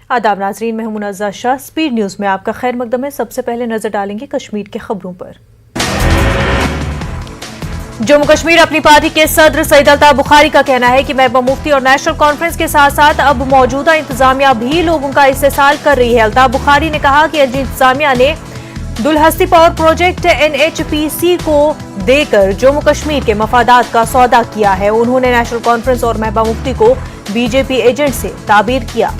आदाब नाजरीन, मैं हूं मुनज़्ज़ा शाह। स्पीड न्यूज में आपका खैर मकदम है। सबसे पहले नजर डालेंगे कश्मीर के खबरों पर। जम्मू कश्मीर अपनी पार्टी के सदर सईद अल्ताफ बुखारी का कहना है कि महबूबा मुफ्ती और नेशनल कॉन्फ्रेंस के साथ साथ अब मौजूदा इंतजामिया भी लोगों का इस्तेसाल कर रही है। अल्ताफ बुखारी ने कहा कि इंतजामिया ने दुलहस्ती पावर प्रोजेक्ट NHPC को देकर जम्मू कश्मीर के मफादात का सौदा किया है। उन्होंने नेशनल कॉन्फ्रेंस और महबूबा मुफ्ती को BJP एजेंट से ताबीर किया।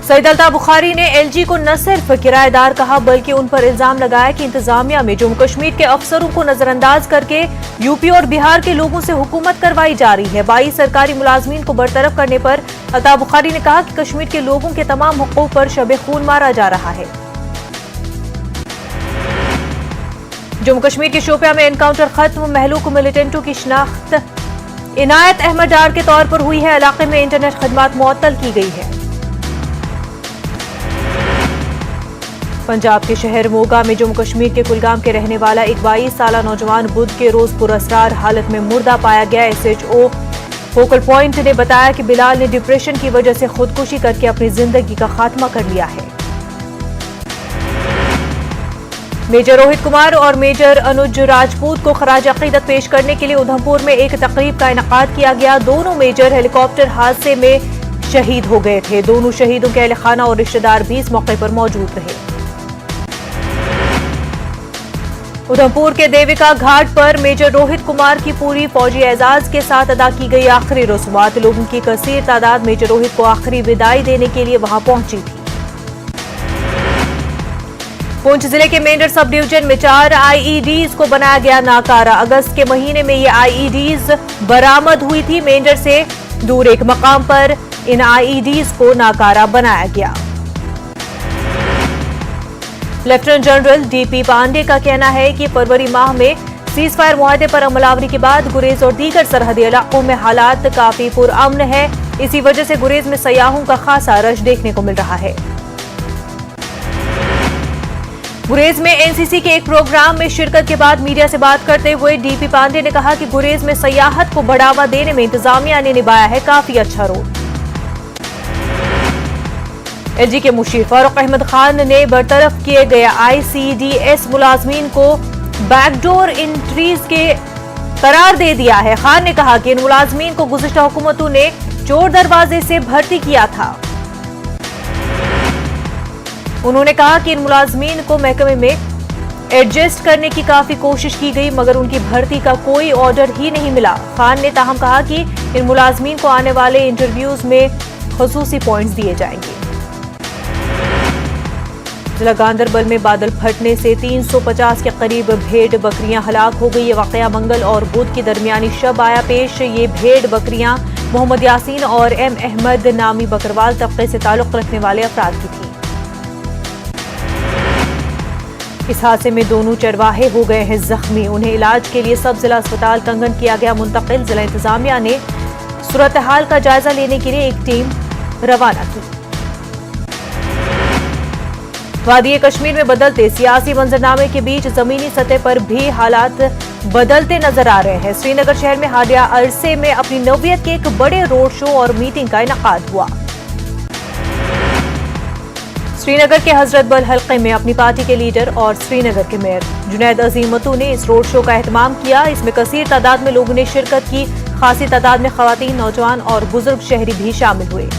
सईद अल्ताफ बुखारी ने LG को न सिर्फ किराएदार कहा बल्कि उन पर इल्जाम लगाया कि इंतजामिया में जम्मू कश्मीर के अफसरों को नजरअंदाज करके यूपी और बिहार के लोगों से हुकूमत करवाई जा रही है। 22 सरकारी मुलाजमीन को बरतरफ करने पर अल्ताफ बुखारी ने कहा कि कश्मीर के लोगों के तमाम हुकूक पर शब खून मारा जा रहा है। जम्मू कश्मीर के शोपियां में एनकाउंटर खत्म, महलूक मिलिटेंटों की शिनाख्त इनायत अहमद डार के तौर पर हुई है। इलाके में इंटरनेट खदमात मुअत्तल की गई है। पंजाब के शहर मोगा में जम्मू कश्मीर के कुलगाम के रहने वाला एक 22 साला नौजवान बुध के रोज पुरअसरार हालत में मुर्दा पाया गया। SHO फोकल पॉइंट ने बताया कि बिलाल ने डिप्रेशन की वजह से खुदकुशी करके अपनी जिंदगी का खात्मा कर लिया है। मेजर रोहित कुमार और मेजर अनुज राजपूत को खराज अकीदत पेश करने के लिए उधमपुर में एक तकरीब का इनेकाद किया गया। दोनों मेजर हेलीकॉप्टर हादसे में शहीद हो गए थे। दोनों शहीदों के अहले खाना और रिश्तेदार भी इस मौके पर मौजूद रहे। उधमपुर के देविका घाट पर मेजर रोहित कुमार की पूरी फौजी एजाज के साथ अदा की गई आखिरी रस्मात। लोगों की कसीर तादाद मेजर रोहित को आखिरी विदाई देने के लिए वहां पहुंची थी। पुंछ जिले के मेंढर सब डिवीजन में 4 IEDs को बनाया गया नाकारा। अगस्त के महीने में ये IEDs बरामद हुई थी। मेंढर से दूर एक मकाम पर इन IEDs को नाकारा बनाया गया। लेफ्टिनेंट जनरल DP पांडे का कहना है कि फरवरी माह में सीज फायर मुआहदे पर अमलावरी के बाद गुरेज और दीगर सरहदी इलाकों में हालात काफी पुरअमन है। इसी वजह से गुरेज में सयाहों का खासा रश देखने को मिल रहा है। गुरेज में NCC के एक प्रोग्राम में शिरकत के बाद मीडिया से बात करते हुए DP पांडे ने कहा कि गुरेज में सयाहत को बढ़ावा देने में इंतजामिया ने निभाया है काफी अच्छा रोल। LG के मुशीर फारूक अहमद खान ने बरतरफ किए गए ICDS मुलाजमीन को बैकडोर एंट्रीज के करार दे दिया है। खान ने कहा कि इन मुलाजमीन को गुज़िश्ता हुकूमतों ने चोर दरवाजे से भर्ती किया था। उन्होंने कहा कि इन मुलाजमीन को महकमे में एडजस्ट करने की काफी कोशिश की गई मगर उनकी भर्ती का कोई ऑर्डर ही नहीं मिला। खान ने ताहम कहा कि इन मुलाजमीन को आने वाले इंटरव्यूज में खसूसी पॉइंट्स दिए जाएंगे। जिला गांधरबल में बादल फटने से 350 के करीब भेड़ बकरियां हलाक हो गई। ये वाकया मंगल और बुध की दरमियानी शब आया पेश। ये भेड़ बकरियां मोहम्मद यासीन और M अहमद नामी बकरवाल तबके से ताल्लुक रखने वाले अफराद की थी। इस हादसे में दोनों चरवाहे हो गए हैं जख्मी। उन्हें इलाज के लिए सब जिला अस्पताल कंगन किया गया मुंतकिल। जिला इंतजामिया ने सूरत हाल का जायजा लेने के लिए एक टीम रवाना की। वादी कश्मीर में बदलते सियासी मंजरनामे के बीच जमीनी सतह पर भी हालात बदलते नजर आ रहे हैं। श्रीनगर शहर में हालिया अरसे में अपनी नौवियत के एक बड़े रोड शो और मीटिंग का इनेकाद हुआ। श्रीनगर के हजरत बल हल्के में अपनी पार्टी के लीडर और श्रीनगर के मेयर जुनैद अजीमतू ने इस रोड शो का एहतमाम किया। इसमें कसीर तादाद में लोगों ने शिरकत की। खासी तादाद में खवातीन, नौजवान और बुजुर्ग शहरी भी शामिल हुए।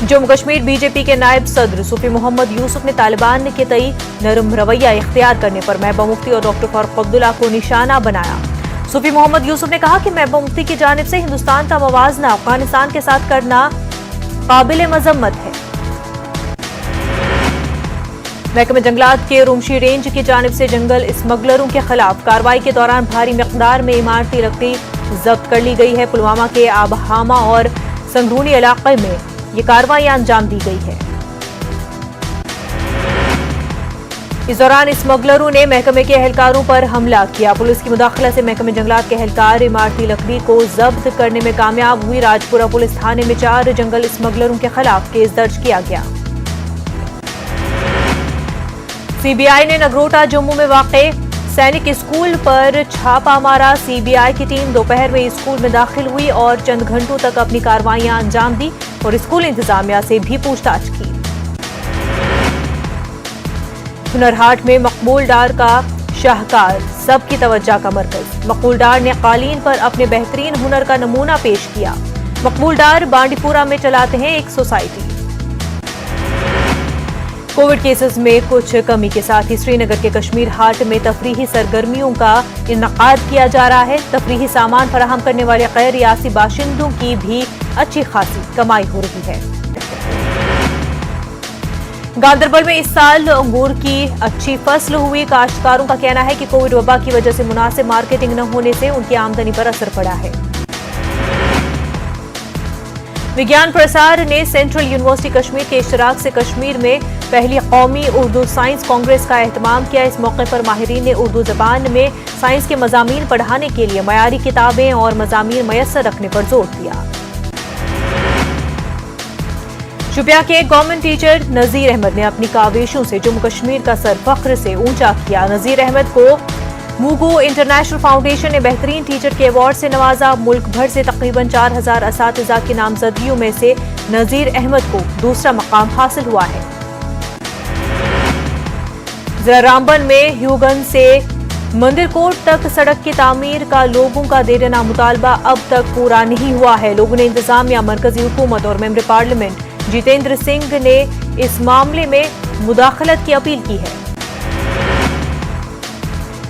जम्मू कश्मीर BJP के नायब सदर सूफी मोहम्मद यूसुफ ने तालिबान के तई नरम रवैया इख्तियार करने पर महबूबा मुफ्ती और डॉक्टर फारूक अब्दुल्ला को निशाना बनाया। सूफी मोहम्मद यूसुफ ने कहा कि महबूबा मुफ्ती की जानिब से हिंदुस्तान का मवाजना अफगानिस्तान के साथ करना काबिल मजम्मत है। महकमे जंगलात के रुमशी रेंज की जानिब से जंगल स्मगलरों के खिलाफ कार्रवाई के दौरान भारी मिकदार में इमारती लकड़ी जब्त कर ली गई है। पुलवामा के आबहामा और संगरूनी इलाके में ये कार्रवाई अंजाम दी गई है। इस दौरान स्मगलरों ने महकमे के एहलकारों पर हमला किया। पुलिस की मुदाखला से महकमे जंगलात के एहलकार इमारती लकड़ी को जब्त करने में कामयाब हुई। राजपुरा पुलिस थाने में 4 जंगल स्मगलरों के खिलाफ केस दर्ज किया गया। CBI ने नगरोटा जम्मू में वाक़े सैनिक स्कूल पर छापा मारा। सीबीआई की टीम दोपहर में स्कूल में दाखिल हुई और चंद घंटों तक अपनी कार्रवाइयां अंजाम दी और स्कूल इंतजामिया से भी पूछताछ की। हुनर हाट में मकबूल डार का शाहकार सबकी तवज्जो का मरकज। मकबूल डार ने कालीन पर अपने बेहतरीन हुनर का नमूना पेश किया। मकबूल डार बांडीपुरा में चलाते हैं एक सोसाइटी। कोविड केसेस में कुछ कमी के साथ ही श्रीनगर के कश्मीर हाट में तफरीही सरगर्मियों का इनकाद किया जा रहा है। तफरीही सामान फराहम करने वाले गैर रियासी बाशिंदों की भी अच्छी खासी कमाई हो रही है। गांदरबल में इस साल अंगूर की अच्छी फसल हुई। काश्तकारों का कहना है कि कोविड वबा की वजह से मुनासिब मार्केटिंग न होने से उनकी आमदनी पर असर पड़ा है। विज्ञान प्रसार ने सेंट्रल यूनिवर्सिटी कश्मीर के इश्तराक से कश्मीर में पहली कौमी उर्दू साइंस कांग्रेस का एहतमाम किया। इस मौके पर माहिरीन ने उर्दू जबान में साइंस के मजामीन पढ़ाने के लिए मयारी किताबें और मजामीन मयस्सर रखने पर जोर दिया। शोपियां के गवर्नमेंट टीचर नजीर अहमद ने अपनी काविशों से जम्मू कश्मीर का सर फख्र से ऊंचा किया। नजीर अहमद को मुगो इंटरनेशनल फाउंडेशन ने बेहतरीन टीचर के अवार्ड से नवाजा। मुल्क भर से तकरीबन 4000 असातिज़ा की नामजदगियों में से नजीर अहमद को दूसरा मकाम हासिल हुआ है। जिला रामबन में ह्यूगन से मंदिर कोट तक सड़क की तामीर का लोगों का देरना मुतालबा अब तक पूरा नहीं हुआ है। लोगों ने इंतजामिया, मरकजी हुकूमत और मेंबर पार्लियामेंट जितेंद्र सिंह ने इस मामले में मुदाखलत की अपील की है।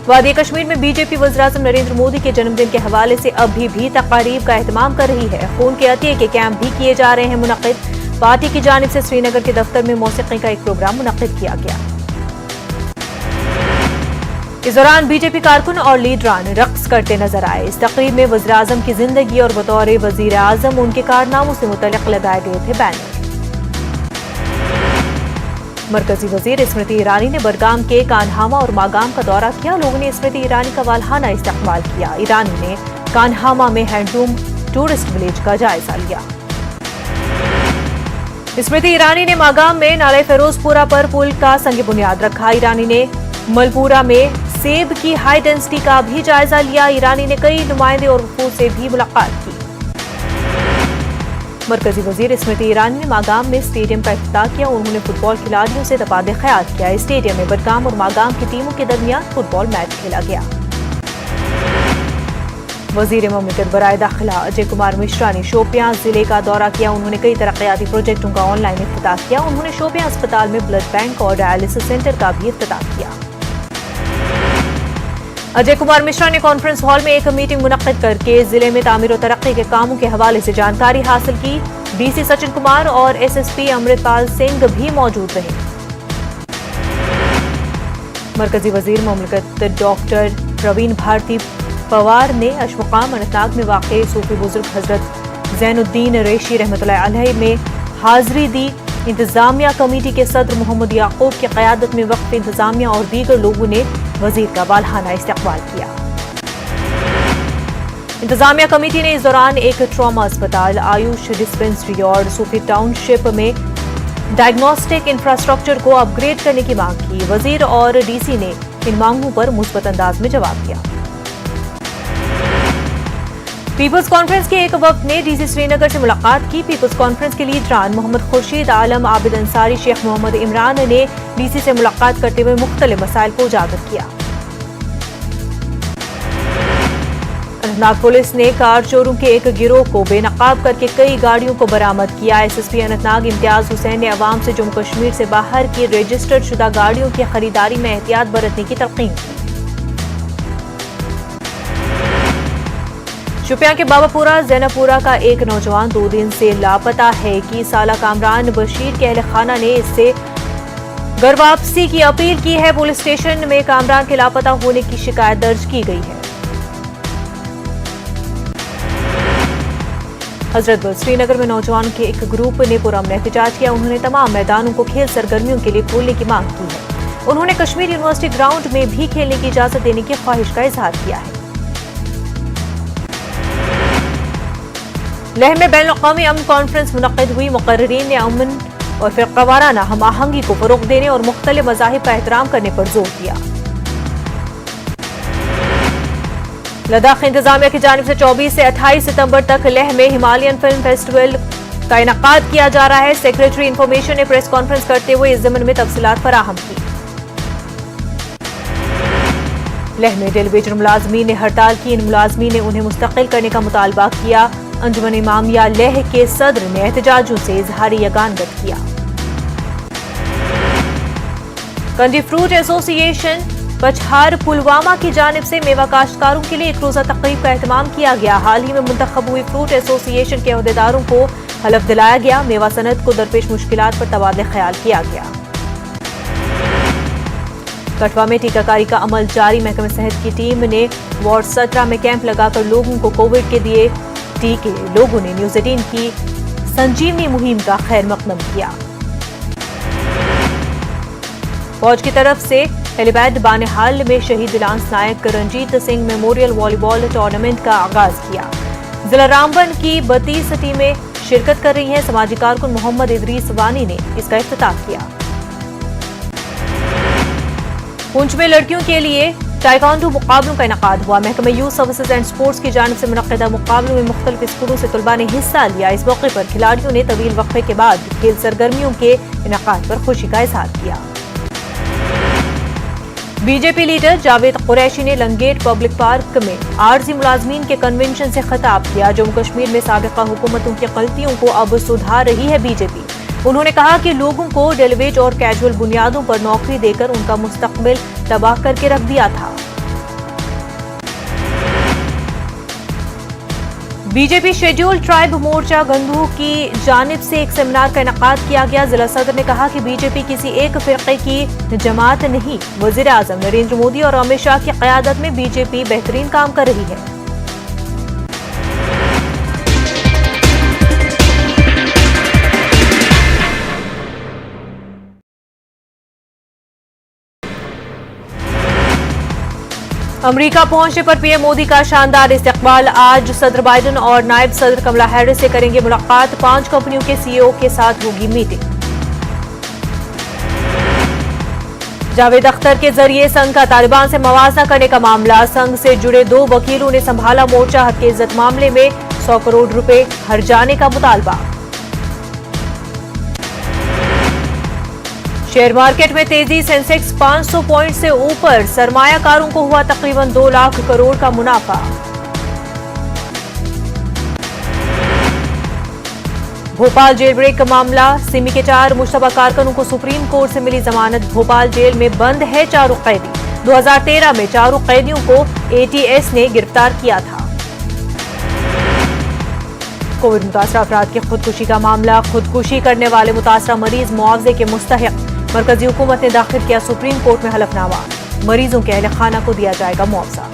वादी कश्मीर में बीजेपी वज़ीर-ए-आज़म नरेंद्र मोदी के जन्मदिन के हवाले से अभी भी तकारीब का एहतमाम कर रही है। खून के अतिये के कैंप भी किए जा रहे हैं मुनक़िद। पार्टी की जानिब से श्रीनगर के दफ्तर में मौसीकी का एक प्रोग्राम मुनक़िद किया गया। इस दौरान बीजेपी कारकुन और लीडरान रक्स करते नजर आए। इस तकरीब में वज़ीर-ए-आज़म की जिंदगी और बतौर वज़ीर-ए-आज़म उनके कारनामों से मुतल्लिक़ लगाए गए थे बैनर। मरकजी वजीर स्मृति ईरानी ने बरगाम के कान्हामा और मागाम का दौरा किया। लोगों ने स्मृति ईरानी का वालहाना इस्तकबाल किया। ईरानी ने कान्हामा में हैंडलूम टूरिस्ट विलेज का जायजा लिया। स्मृति ईरानी ने मागाम में नाले फिरोजपुरा पर पुल का संग बुनियाद रखा। ईरानी ने मलपुरा में सेब की हाई डेंसिटी का भी जायजा लिया। ईरानी ने कई नुमाइंदे और वफूद से भी मुलाकात की। मरकजी वजीर स्मृति ईरानी ने मागाम में स्टेडियम का इफ्तिताह किया। उन्होंने फुटबॉल खिलाड़ियों से तबादले ख्याल किया। इस स्टेडियम में बडगाम और मागाम की टीमों के दरमियान फुटबॉल मैच खेला गया। वजीर ममलिकत बराए दाखिला अजय कुमार मिश्रा ने शोपियां जिले का दौरा किया। उन्होंने कई तरक्याती प्रोजेक्टों का ऑनलाइन इफ्तिताह किया। उन्होंने शोपियां अस्पताल में ब्लड बैंक और डायलिसिस सेंटर का भी इफ्तिताह किया। अजय कुमार मिश्रा ने कॉन्फ्रेंस हॉल में एक मीटिंग मुनक्किद करके जिले में तामीर और तरक्की के कामों के हवाले से जानकारी हासिल की। डीसी सचिन कुमार और एसएसपी अमृतपाल सिंह भी मौजूद रहे। मरकजी वजीर ममलिकत डॉक्टर प्रवीण भारती पवार ने अशमकाम अनंतनाग में वाक़ सूफी बुजुर्ग हजरत जैनुद्दीन रेशी रहमतुल्लाह अलैह में हाजिरी दी। इंतजामिया कमेटी के सदर मोहम्मद याकूब की क़यादत में वक्फ इंतजामिया और दीगर लोगों ने वजीर का वालहाना इस्तकबाल किया। इंतजामिया कमेटी ने इस दौरान एक ट्रॉमा अस्पताल, आयुष डिस्पेंसरी और सूफी टाउनशिप में डायग्नोस्टिक इंफ्रास्ट्रक्चर को अपग्रेड करने की मांग की। वजीर और डीसी ने इन मांगों पर मुस्बत अंदाज में जवाब दिया। पीपल्स कॉन्फ्रेंस के एक वफ्द ने डीसी श्रीनगर से मुलाकात की। पीपल्स कॉन्फ्रेंस के लीडरान मोहम्मद खुर्शीद आलम, आबिद अंसारी, शेख मोहम्मद इमरान ने डीसी से मुलाकात करते हुए मुख्तलिफ मसाइल को उजागर किया। अनंतनाग पुलिस ने कार चोरों के एक गिरोह को बेनकाब करके कई गाड़ियों को बरामद किया। एसएसपी अनंतनाग इम्तियाज हुसैन ने अवाम से जम्मू कश्मीर से बाहर की रजिस्टर्ड शुदा गाड़ियों की खरीदारी में एहतियात बरतने की तलकीन की। शोपियां के बाबापुरा जैनपुरा का एक नौजवान 2 दिन से लापता है कि साला कामरान बशीर के अहल खाना ने इससे घर वापसी की अपील की है। पुलिस स्टेशन में कामरान के लापता होने की शिकायत दर्ज की गई है। हजरतबल श्रीनगर में नौजवानों के एक ग्रुप ने पुरअमन एहतजाज किया। उन्होंने तमाम मैदानों को खेल सरगर्मियों के लिए खोलने की मांग की है। उन्होंने कश्मीर यूनिवर्सिटी ग्राउंड में भी खेलने की इजाजत देने की ख्वाहिश का इजहार किया है। लेह में बैनुल-अक़वामी अमन कॉन्फ्रेंस मुनक़्क़िद हुई। मुक़र्रिरीन ने अमन और फ़िरक़ावाराना हम आहंगी को फ़रोग़ देने और मुख्तलिफ़ मज़ाहिब का एहतराम करने पर जोर दिया। लद्दाख इंतजामिया की जानिब से 24 से 28 सितंबर तक लेह में हिमालयन फिल्म फेस्टिवल का इनेकाद किया जा रहा है। सेक्रेटरी इंफॉर्मेशन ने प्रेस कॉन्फ्रेंस करते हुए इस ज़मन में तफसीलात फराहम की। लेह में डेलीवेटर मुलाजमीन ने हड़ताल की। इन मुलाजमीन ने उन्हें मुस्तकिल करने का मुतालबा किया। अंजुमन इमामिया लेह के सदर ने एहतजाजों से इजहारी यगानत किया। कंडी फ्रूट एसोसिएशन पचहार पुलवामा की जानिब से मेवा काश्तकारों के लिए एक रोजा तकरीब का एहतमाम किया गया। हाल ही में मुंतखब हुई फ्रूट एसोसिएशन के अहदेदारों को हलफ दिलाया गया। मेवा सनत को दरपेश मुश्किलात पर तबादला ख्याल किया गया। कठवा में टीकाकारी का अमल जारी। महकमे सेहत की टीम ने वार्ड 17 में कैंप लगाकर लोगों को कोविड के दिए टीके। लोगों ने न्यूज़ 18 की संजीवनी मुहिम का खैर मकदम किया। फौज की तरफ से हेलीपैड बानेहाल में शहीद lance Naik Ranjit Singh memorial volleyball tournament का आगाज किया। जिला रामबन की 32 टीमें शिरकत कर रही हैं। समाजी कारकुन मोहम्मद इदरीस वानी ने इसका इफ्तिताह किया। पुंछ में लड़कियों के लिए ताइक्वांडो मुकाबलों का इनेकाद हुआ। महकमे यूथ सर्विसेज एंड स्पोर्ट्स की जानिब से मुनक्किदा मुकाबलों में मुख्तलिफ स्कूलों से तलबा ने हिस्सा लिया। इस मौके पर खिलाड़ियों ने तवील वक्फे के बाद खेल सरगर्मियों के इनेकाद पर खुशी का इजहार किया। बीजेपी लीडर जावेद कुरैशी ने लंगेट पब्लिक पार्क में आरजी मुलाजमीन के कन्वेंशन से खिताब किया। जम्मू कश्मीर में साबिका हुकूमतों की गलतियों को अब सुधार रही है बीजेपी। उन्होंने कहा कि लोगों को डेलीवेट और कैजुअल बुनियादों पर नौकरी देकर उनका मुस्तकबिल तबाह करके रख दिया था। बीजेपी शेड्यूल ट्राइब मोर्चा गंदू की जानिब से एक सेमिनार का इनेकाद किया गया। जिला सदर ने कहा कि बीजेपी किसी एक फिरके की जमात नहीं। वजीर आजम नरेंद्र मोदी और अमित शाह की क़यादत में बीजेपी बेहतरीन काम कर रही है। अमेरिका पहुंचने पर पीएम मोदी का शानदार इस्तकबाल। आज सदर बाइडेन और नायब सदर कमला हैरिस से करेंगे मुलाकात। 5 कंपनियों के सीईओ के साथ होगी मीटिंग। जावेद अख्तर के जरिए संघ का तालिबान से मवाजना करने का मामला। संघ से जुड़े 2 वकीलों ने संभाला मोर्चा। हक इज्जत मामले में 100 करोड़ रुपए हर जाने का मुतालबा। शेयर मार्केट में तेजी। सेंसेक्स 500 पॉइंट से ऊपर। सरमायाकारों को हुआ तकरीबन 2 लाख करोड़ का मुनाफा। भोपाल जेल ब्रेक का मामला। सिमी के 4 मुश्तबा कारकुनों को सुप्रीम कोर्ट से मिली जमानत। भोपाल जेल में बंद है चारों कैदी। 2013 में चारों कैदियों को एटीएस ने गिरफ्तार किया था। कोविड मुतासरा अफराद की खुदकुशी का मामला। खुदकुशी करने वाले मुतासरा मरीज मुआवजे के मुस्तहिक। मरकजी हुकूमत ने दाखिल किया सुप्रीम कोर्ट में हलफनामा। मरीजों के अहले खाना को दिया जाएगा मुआवजा।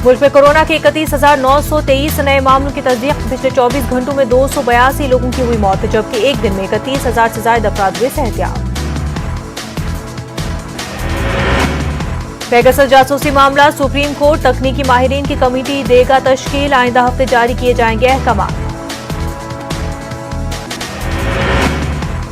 मुल्क में कोरोना के 31,923 नए मामलों की तस्दीक। पिछले 24 घंटों में 282 लोगों की हुई मौत, जबकि एक दिन में 31,000 से ज्यादा अफराद हुए सेहतियाब। पेगासस जासूसी मामला। सुप्रीम कोर्ट तकनीकी माहिरीन की कमेटी देगा तश्कील। आइंदा हफ्ते जारी किए जाएंगे अहकाम।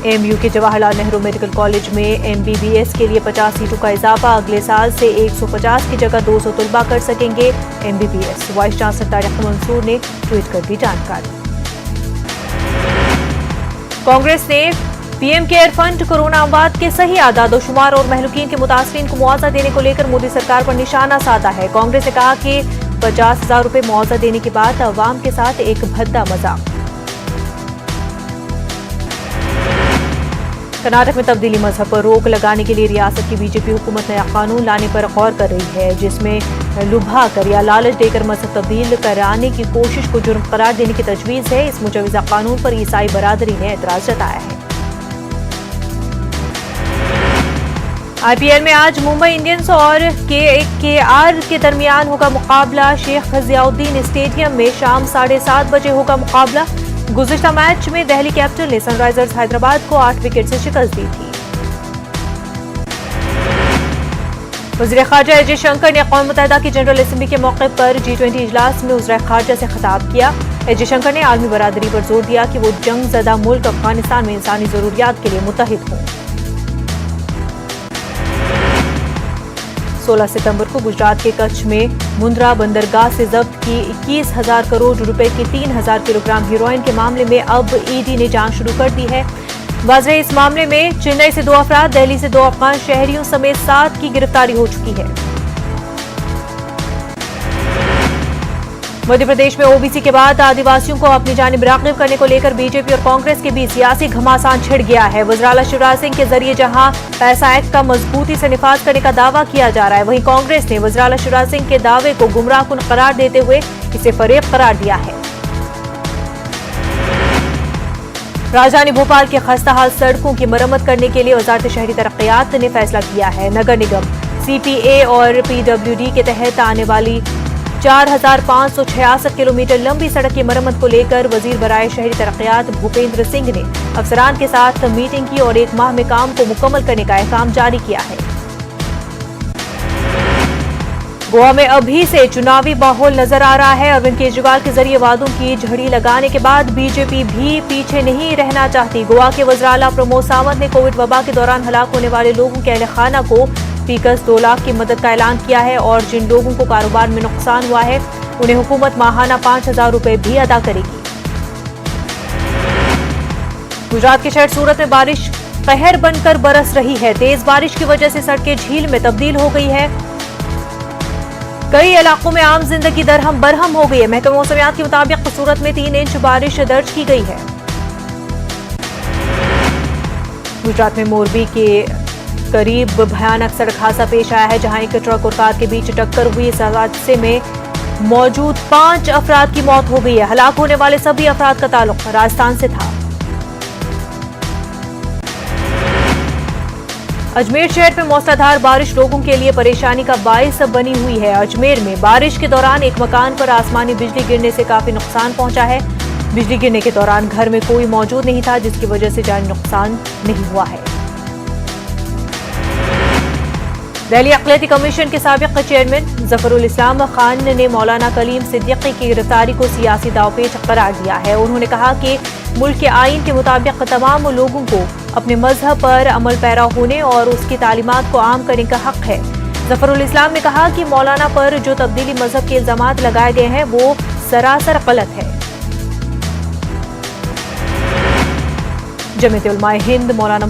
एमयू के जवाहरलाल नेहरू मेडिकल कॉलेज में एमबीबीएस के लिए 50 सीटों का इजाफा। अगले साल से 150 की जगह 200 तलबा कर सकेंगे MBBS. Vice chancellor Tariq Mansoor ने ट्वीट कर दी जानकारी। कांग्रेस ने पीएम केयर फंड, कोरोना अमवात के सही आदादोशुमार और महलूकीन के मुतासरीन को मुआवजा देने को लेकर मोदी सरकार पर निशाना साधा है। कांग्रेस ने कहा कि 50,000 रुपए मुआवजा देने के बाद अवाम के साथ एक भद्दा मजाक। कर्नाटक में तब्दीली मजहब पर रोक लगाने के लिए रियासत की बीजेपी हुकूमत नया कानून लाने पर गौर कर रही है, जिसमें लुभा कर या लालच देकर मजहब तब्दील कराने की कोशिश को जुर्म करार देने की तजवीज है। इस मुजवजा कानून पर ईसाई बरादरी ने एतराज जताया है। आईपीएल में आज मुंबई इंडियंस और केकेआर के दरमियान होगा मुकाबला। शेख ग़ियाउद्दीन स्टेडियम में शाम 7:30 बजे होगा मुकाबला। गुज़िश्ता मैच में दिल्ली कैपिटल ने सनराइजर्स हैदराबाद को 8 विकेट से शिकस्त दी थी। वज़ीर ख़ारजा ए जयशंकर ने अक़वाम मुत्तहिदा की जनरल असेंबली के मौके पर G20 इजलास में वज़ीर ख़ारजा से खिताब किया। ए जयशंकर ने आलमी बरादरी पर जोर दिया कि वो जंग ज़दा मुल्क अफगानिस्तान में इंसानी ज़रूरियात के लिए मुत्तहिद हों। 16 सितंबर को गुजरात के कच्छ में मुंद्रा बंदरगाह से जब्त की 21,000 करोड़ रुपए की 3,000 किलोग्राम हेरोइन के मामले में अब ईडी ने जांच शुरू कर दी है। वाज़ेह इस मामले में चेन्नई से 2 अफराद, दिल्ली से 2 अफगान शहरियों समेत 7 की गिरफ्तारी हो चुकी है। मध्य प्रदेश में ओबीसी के बाद आदिवासियों को अपनी जानिब राग़िब करने को लेकर बीजेपी और कांग्रेस के बीच सियासी घमासान छिड़ गया है। वज़ीर शिवराज सिंह के जरिए जहां पैसा एक्ट का मजबूती से निफाज करने का दावा किया जा रहा है, वहीं कांग्रेस ने वज़ीर शिवराज सिंह के दावे को गुमराहकुन करार देते हुए इसे फरेब करार दिया है। राजधानी भोपाल की खस्ताहाल सड़कों की मरम्मत करने के लिए वजारत शहरी तरक्कियात ने फैसला किया है। नगर निगम, सीपीए और पीडब्ल्यूडी के तहत आने वाली 4,566 किलोमीटर लंबी सड़क की मरम्मत को लेकर वजीर बराए शहरी तरक्कियात भूपेंद्र सिंह ने अफसरान के साथ मीटिंग की और 1 माह में काम को मुकम्मल करने का अहकाम जारी किया है। गोवा में अभी से चुनावी माहौल नजर आ रहा है। अरविंद केजरीवाल के जरिए वादों की झड़ी लगाने के बाद बीजेपी भी पीछे नहीं रहना चाहती। गोवा के वज़ीर आला प्रमोद सावंत ने कोविड वबा के दौरान हलाक होने वाले लोगों के अहले खाना को फीकस 2 लाख की मदद का ऐलान किया है और जिन लोगों को कारोबार में नुकसान हुआ है उन्हें हुकूमत माहाना 5,000 रुपए भी अदा करेगी। गुजरात के शहर सूरत में बारिश कहर बनकर बरस रही है। तेज बारिश की वजह से सड़कें झील में तब्दील हो गई है। कई इलाकों में आम जिंदगी दरहम बरहम हो गई है। महकमा मौसमियात के मुताबिक सूरत में 3 इंच बारिश दर्ज की गई है। गुजरात में मोरबी के करीब भयानक सड़क हादसा पेश आया है, जहां एक ट्रक और कार के बीच टक्कर हुई। इस हादसे में मौजूद 5 अफराद की मौत हो गई है। हलाक होने वाले सभी अफराद का ताल्लुक राजस्थान से था। अजमेर शहर में मूसलाधार बारिश लोगों के लिए परेशानी का बाइस बनी हुई है। अजमेर में बारिश के दौरान एक मकान पर आसमानी बिजली गिरने से काफी नुकसान पहुंचा है। बिजली गिरने के दौरान घर में कोई मौजूद नहीं था, जिसकी वजह से जानी नुकसान नहीं हुआ है। दिल्ली अक़लियती कमीशन के साबिक़ चेयरमैन ज़फ़रुल इस्लाम खान ने मौलाना कलीम सिद्दीकी की गिरफ्तारी को सियासी दावपेच करार दिया है। उन्होंने कहा कि मुल्क के आईन के मुताबिक तमाम लोगों को अपने मजहब पर अमल पैरा होने और उसकी तालीमात को आम करने का हक है। ज़फ़रुल इस्लाम ने कहा कि मौलाना पर जो तब्दीली मजहब के इल्ज़ामात लगाए गए हैं वो सरासर गलत है। जमीयत उलमाए हिंद मौलाना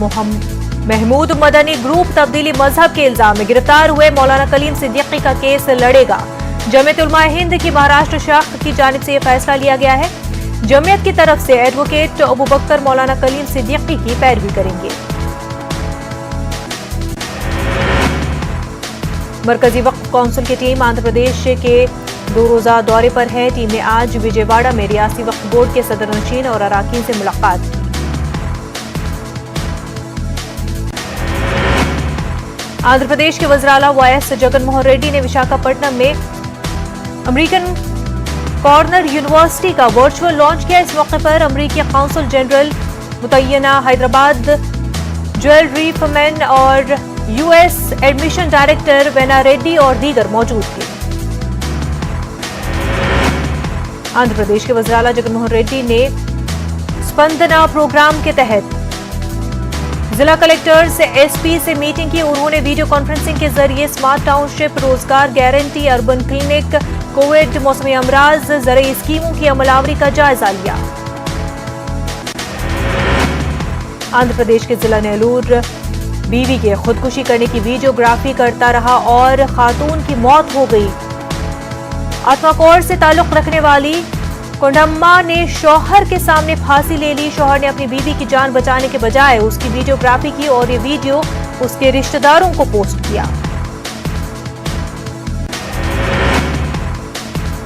महमूद मदनी ग्रुप तब्दीली मजहब के इल्जाम में गिरफ्तार हुए मौलाना कलीम सिद्दीकी का केस लड़ेगा। जमीयत उलमाए हिंद की महाराष्ट्र शाख की जानिब से यह फैसला लिया गया है। जमीयत की तरफ से एडवोकेट अबू बकर मौलाना कलीम सिद्दीकी की पैरवी करेंगे। मरकजी वक्फ कौंसिल की टीम आंध्र प्रदेश के 2 रोजा दौरे पर है। टीम ने आज विजयवाड़ा में रियासती वक्फ बोर्ड के सदरनशीन और अराकीन से मुलाकात की। आंध्र प्रदेश के वज़ीर आला वाईएस जगनमोहन रेड्डी ने विशाखापट्टनम में अमेरिकन कॉर्नर यूनिवर्सिटी का वर्चुअल लॉन्च किया। इस मौके पर अमेरिकी काउंसिल जनरल मुतय्यना हैदराबाद ज्वेलरी फमेन और US admission director vena Reddy और दीगर मौजूद थे। आंध्र प्रदेश के वज़ीर आला जगनमोहन रेड्डी ने स्पंदना प्रोग्राम के तहत जिला कलेक्टर से एसपी से मीटिंग की। उन्होंने वीडियो कॉन्फ्रेंसिंग के जरिए स्मार्ट टाउनशिप, रोजगार गारंटी, अर्बन क्लिनिक, कोविड, मौसमी अमराज, ज़रूरी स्कीमों की अमलावरी का जायजा लिया। आंध्र प्रदेश के जिला नेल्लूर बीवी के खुदकुशी करने की वीडियोग्राफी करता रहा और खातून की मौत हो गई। आत्माकोर से ताल्लुक रखने वाली कोंडम्मा ने शौहर के सामने फांसी ले ली। शौहर ने अपनी बीवी की जान बचाने के बजाय उसकी वीडियोग्राफी की और ये वीडियो उसके रिश्तेदारों को पोस्ट किया।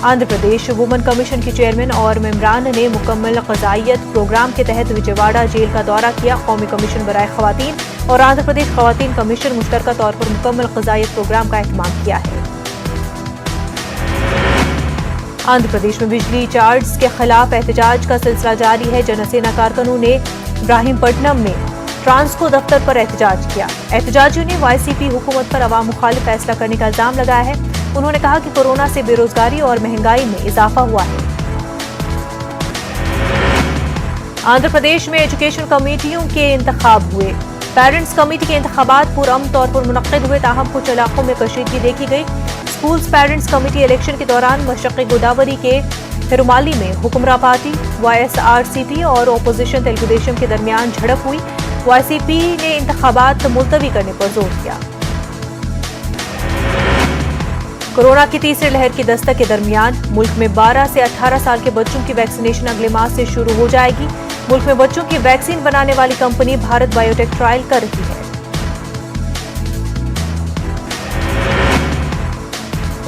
आंध्र प्रदेश वुमेन कमीशन की चेयरमैन और मेम्बरान ने मुकम्मल ग़ज़ाइयत प्रोग्राम के तहत विजयवाड़ा जेल का दौरा किया। कौमी कमीशन बराए ख़वातीन और आंध्र प्रदेश ख़वातीन कमीशन मुश्तरका तौर पर मुकम्मल ग़ज़ाइयत प्रोग्राम का एहतमाम किया है। आंध्र प्रदेश में बिजली चार्ज के खिलाफ एहतजाज का सिलसिला जारी है। जनसेना कारकुनों ने इब्राहिमपट्टनम में ट्रांसको दफ्तर पर एहतजाज किया। एहतजाजियों ने वाईसीपी हुकूमत पर अवाम मुखालिफ फैसला करने का इल्जाम लगाया है। उन्होंने कहा कि कोरोना से बेरोजगारी और महंगाई में इजाफा हुआ है। आंध्र प्रदेश में एजुकेशन कमेटियों के इंतखाब हुए। पेरेंट्स कमेटी के इंतखाबात पुरअमन तौर पर मुनक्किद हुए, ताहम कुछ इलाकों में कशीदगी देखी गई। स्कूल्स पेरेंट्स कमेटी इलेक्शन के दौरान मशरक़ी गोदावरी के तिरुमाली में हुक्मरां पार्टी YSRCP और ओपोजिशन तेलुगु देशम के दरमियान झड़प हुई। YCP ने इंतखाबात मुलतवी करने पर जोर दिया। कोरोना की तीसरी लहर की दस्तक के दरमियान मुल्क में 12 से 18 साल के बच्चों की वैक्सीनेशन अगले माह से शुरू हो जाएगी। मुल्क में बच्चों की वैक्सीन बनाने वाली कंपनी भारत बायोटेक ट्रायल कर रही है।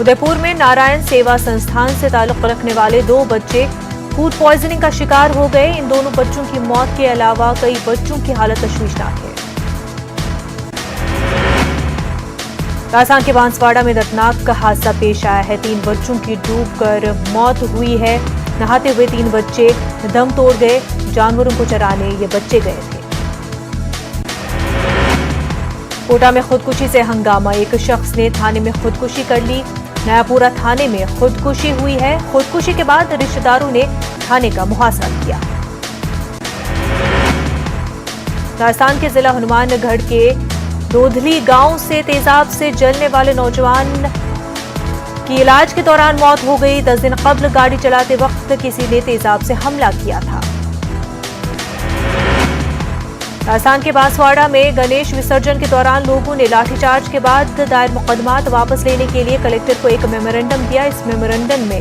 उदयपुर में नारायण सेवा संस्थान से ताल्लुक रखने वाले 2 बच्चे फूड पॉइजनिंग का शिकार हो गए। इन दोनों बच्चों की मौत के अलावा कई बच्चों की हालत तशवीशनाक है। राजस्थान के बांसवाड़ा में दर्दनाक हादसा पेश आया है। 3 बच्चों की डूबकर मौत हुई है। नहाते हुए 3 बच्चे दम तोड़ गए। जानवरों को चराने ये बच्चे गए थे। कोटा में खुदकुशी से हंगामा, एक शख्स ने थाने में खुदकुशी कर ली। नयापुरा थाने में खुदकुशी हुई है। खुदकुशी के बाद रिश्तेदारों ने थाने का मुहासरा किया। राजस्थान के जिला हनुमानगढ़ के दोधली गांव से तेजाब से जलने वाले नौजवान की इलाज के दौरान मौत हो गई। 10 दिन कबल गाड़ी चलाते वक्त किसी ने तेजाब से हमला किया था। राजस्थान के बांसवाड़ा में गणेश विसर्जन के दौरान लोगों ने लाठीचार्ज के बाद दायर मुकदमात वापस लेने के लिए कलेक्टर को एक मेमोरेंडम दिया। इस मेमोरेंडम में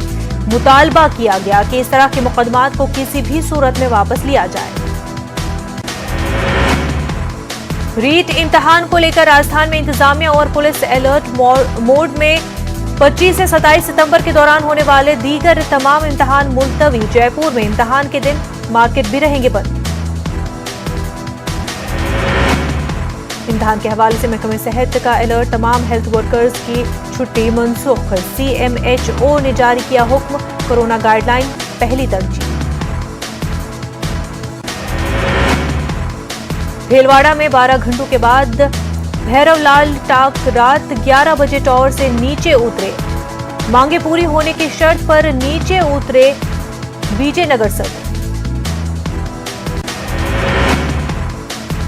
मुतालबा किया गया कि इस तरह के मुकदमात को किसी भी सूरत में वापस लिया जाए। रीट इम्तिहान को लेकर राजस्थान में इंतजामिया और पुलिस अलर्ट मोड में 25 से 27 सितंबर के दौरान होने वाले दीगर तमाम इम्तिहान मुलतवी। जयपुर में इम्तिहान के दिन मार्केट भी रहेंगे बंद। इम्तिहान के हवाले से महकमे सेहत का अलर्ट, तमाम हेल्थ वर्कर्स की छुट्टी मनसूख। CMHO ने जारी किया हुक्म, कोरोना गाइडलाइन पहली तरजीह। भीलवाड़ा में 12 घंटों के बाद भैरवलाल टाक रात 11 बजे टावर से नीचे उतरे। मांगे पूरी होने की शर्त पर नीचे उतरे विजयनगर सदर।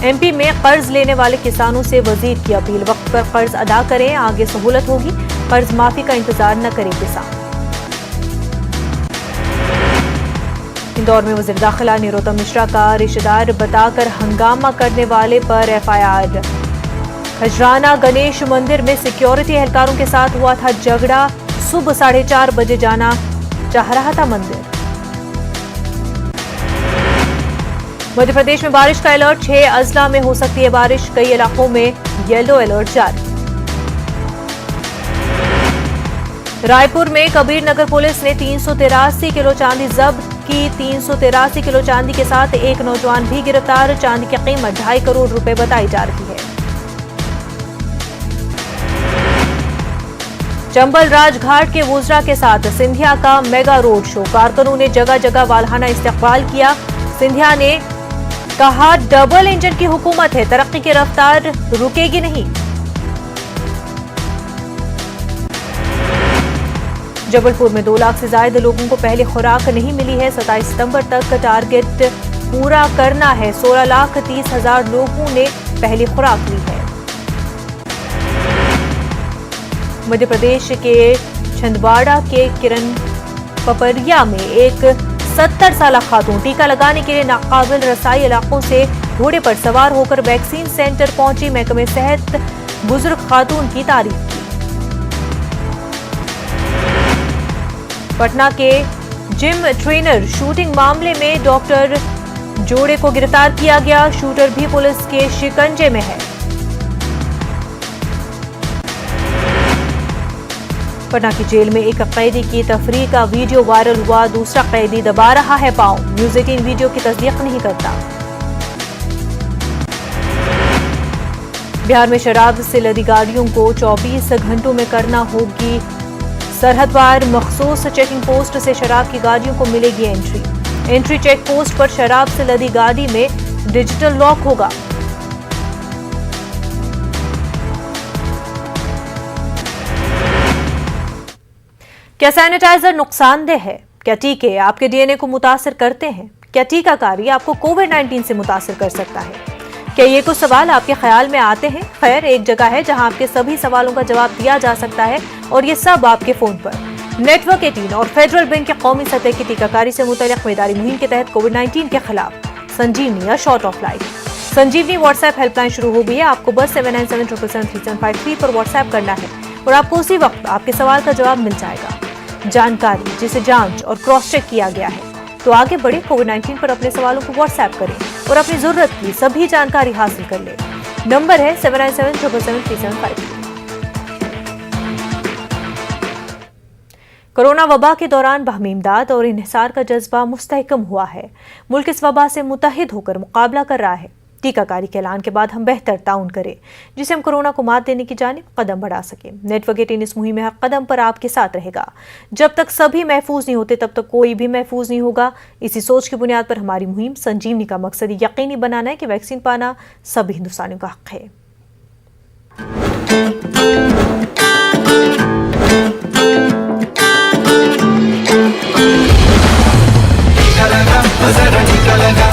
MP में कर्ज लेने वाले किसानों से वजीर की अपील, वक्त पर कर्ज अदा करें, आगे सहूलत होगी। कर्ज माफी का इंतजार न करें किसान। इंदौर में वज़ीर दाखिला निरोत्तम मिश्रा का रिश्तेदार बताकर हंगामा करने वाले पर FIR। खजराना गणेश मंदिर में सिक्योरिटी एहलकारों के साथ हुआ था झगड़ा। सुबह 4:30 बजे जाना चाह रहा था मंदिर। मध्य प्रदेश में बारिश का अलर्ट, 6 अजला में हो सकती है बारिश, कई इलाकों में येलो अलर्ट जारी। रायपुर में कबीर नगर पुलिस ने 383 किलो चांदी जब्त की। 383 किलो चांदी के साथ एक नौजवान भी गिरफ्तार। चांदी की कीमत 2.5 करोड़ रुपए बताई जा रही है। चंबल राजघाट के वुजरा के साथ सिंधिया का मेगा रोड शो, कारकुनों ने जगह जगह वालहाना इस्तकबाल किया। सिंधिया ने कहा, डबल इंजन की हुकूमत है, तरक्की की रफ्तार रुकेगी नहीं। जबलपुर में 2 लाख से ज्यादा लोगों को पहली खुराक नहीं मिली है। 27 सितंबर तक टारगेट पूरा करना है। 16,30,000 लोगों ने पहली खुराक ली है। मध्य प्रदेश के छिंदवाड़ा के किरण पपरिया में एक 70 साल खातून टीका लगाने के लिए नाकाबिल रसाई इलाकों से घोड़े पर सवार होकर वैक्सीन सेंटर पहुंची। महकमे सेहत बुजुर्ग खातून की तारीफ की। पटना के जिम ट्रेनर शूटिंग मामले में डॉक्टर जोड़े को गिरफ्तार किया गया। शूटर भी पुलिस के शिकंजे में है। पटना की जेल में एक कैदी की तफरीह का वीडियो वायरल हुआ। दूसरा कैदी दबा रहा है पांव। न्यूज़ 18 वीडियो की तस्दीक नहीं करता। बिहार में शराब से लदी गाड़ियों को 24 घंटों में करना होगी सरहदवार मखसूस चेकिंग पोस्ट से शराब की गाड़ियों को मिलेगी एंट्री चेक पोस्ट पर शराब से लदी गाड़ी में डिजिटल लॉक होगा। क्या सैनिटाइजर नुकसानदेह है? क्या टीके आपके DNA को मुतासिर करते हैं? क्या टीकाकारी आपको कोविड-19 से मुतासिर कर सकता है? क्या ये कुछ सवाल आपके ख्याल में आते हैं? खैर, एक जगह है जहां आपके सभी सवालों का जवाब दिया जा सकता है और ये सब आपके फोन पर। नेटवर्क 18 और फेडरल बैंक के कौमी सतह की टीकाकारी से मुतल्लिक बेदारी मुहिम के तहत कोविड-19 के खिलाफ संजीवनी या short of life Sanjeevani WhatsApp helpline शुरू हो गई है। आपको बस 7977773753 पर व्हाट्सएप करना है और आपको उसी वक्त आपके सवाल का जवाब मिल जाएगा। जानकारी जिसे जांच और क्रॉस चेक किया गया है। तो आगे बढ़े, कोविड-19 पर अपने सवालों को व्हाट्सएप करें और अपनी जरूरत की सभी जानकारी हासिल कर ले। नंबर है 7977773753। कोरोना वबा के दौरान बाहमी इमदाद और इन्हिसार का जज्बा मुस्तहकम हुआ है। मुल्क इस वबा से मुत्तहिद होकर मुकाबला कर रहा है। टीकाकारी के ऐलान के बाद हम बेहतर ताउन करें, जिसे हम कोरोना को मात देने की जानिब कदम बढ़ा सकें। नेटवर्क 18 इस मुहिम में हर कदम पर आपके साथ रहेगा। जब तक सभी महफूज नहीं होते, तब तक कोई भी महफूज नहीं होगा। इसी सोच की बुनियाद पर हमारी मुहिम संजीवनी का मकसद यकीनी बनाना है कि वैक्सीन पाना सभी हिंदुस्तानियों का हक है। टीका लगा,